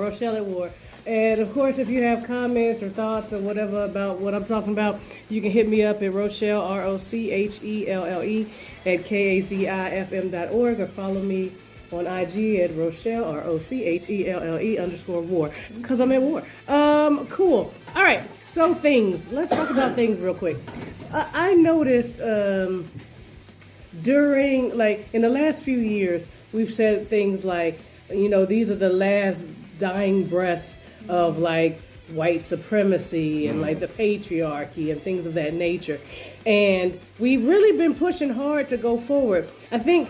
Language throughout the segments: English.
Rochelle at War. And of course, if you have comments or thoughts or whatever about what I'm talking about, you can hit me up at Rochelle, RoChelle, at KACIFM.org, or follow me on IG at Rochelle, RoChelle_war, because I'm at war. Cool. All right. So things. Let's talk about things real quick. I noticed during, like, in the last few years, we've said things like, you know, these are the last dying breaths of, like, white supremacy and, like, the patriarchy and things of that nature. And we've really been pushing hard to go forward. I think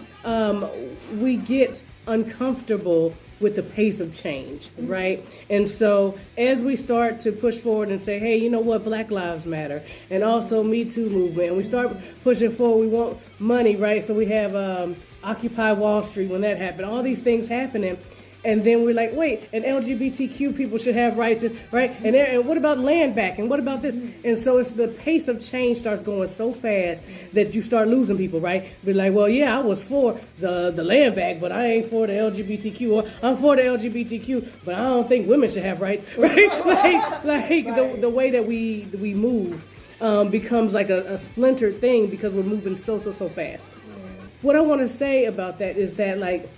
we get uncomfortable with the pace of change, right? And so as we start to push forward and say, hey, you know what, Black Lives Matter, and also Me Too movement, and we start pushing forward, we want money, right? So we have Occupy Wall Street when that happened, all these things happening. And then we're like, wait, and LGBTQ people should have rights, right? And what about land back? And what about this? And so it's the pace of change starts going so fast that you start losing people, right? Be like, well, yeah, I was for the land back, but I ain't for the LGBTQ. Or I'm for the LGBTQ, but I don't think women should have rights, right? like the way that we move becomes like a splintered thing because we're moving so fast. What I want to say about that is that, like,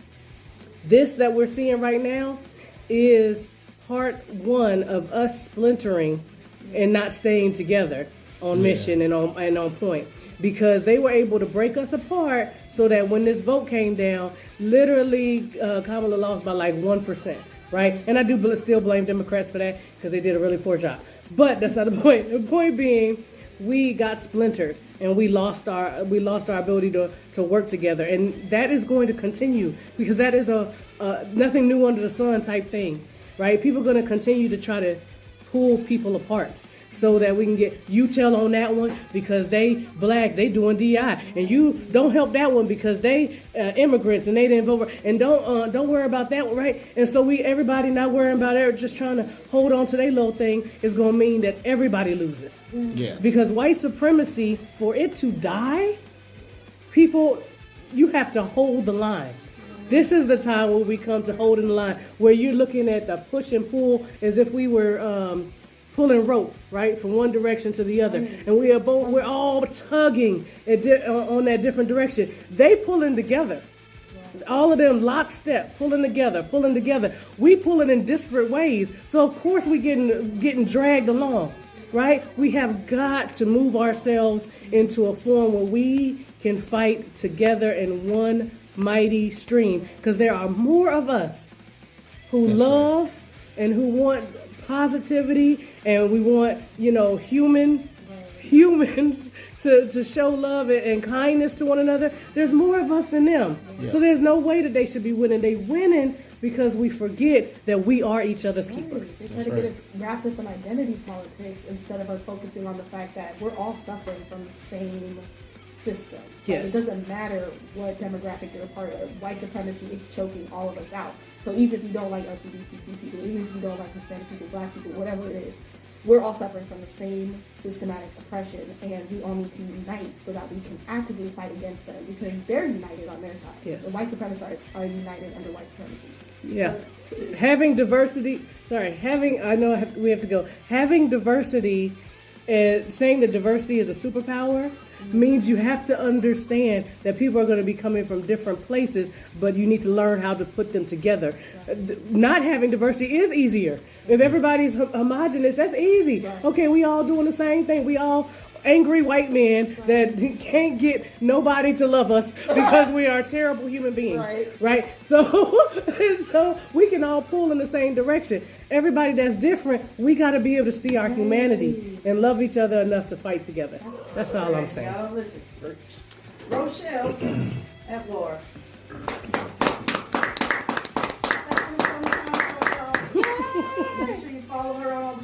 this that we're seeing right now is part one of us splintering and not staying together on mission and on point, because they were able to break us apart so that when this vote came down, literally Kamala lost by like 1%, right? And I do still blame Democrats for that because they did a really poor job. But that's not the point. The point being, we got splintered and we lost our ability to work together, and that is going to continue because that is a nothing new under the sun type thing, right? People are going to continue to try to pull people apart so that we can get you tell on that one because they Black, they doing DI, and you don't help that one because they immigrants and they didn't vote, and don't worry about that one, right? And so everybody not worrying about it, just trying to hold on to their little thing is going to mean that everybody loses. Yeah. Because white supremacy, for it to die, people, you have to hold the line. This is the time where we come to holding the line, where you're looking at the push and pull as if we were pulling rope, right, from one direction to the other, and we're all tugging on that different direction. They pulling together, all of them lockstep, pulling together. We pulling in disparate ways, so of course we getting dragged along, right? We have got to move ourselves into a form where we can fight together in one mighty stream, because there are more of us who love and who want positivity, and we want, you know, humans to show love and kindness to one another. There's more of us than them. Yeah. So there's no way that they should be winning. They winning because we forget that we are each other's keeper. They try to get us wrapped up in identity politics instead of us focusing on the fact that we're all suffering from the same system. Yes. Like, it doesn't matter what demographic you're a part of. White supremacy is choking all of us out. So even if you don't like LGBTQ people, even if you don't like Hispanic people, Black people, whatever it is, we're all suffering from the same systematic oppression, and we all need to unite so that we can actively fight against them, because they're united on their side. Yes. The white supremacists are united under white supremacy. Yeah. So, having diversity, we have to go. Having diversity, saying that diversity is a superpower, means you have to understand that people are going to be coming from different places, but you need to learn how to put them together. Not having diversity is easier. If everybody's homogenous, that's easy. Right. Okay, we all doing the same thing. We all angry white men that can't get nobody to love us because we are terrible human beings, right? So we can all pull in the same direction. Everybody that's different, we got to be able to see our humanity and love each other enough to fight together. That's all I'm saying. Y'all listen. Rochelle at War. Make sure you follow her on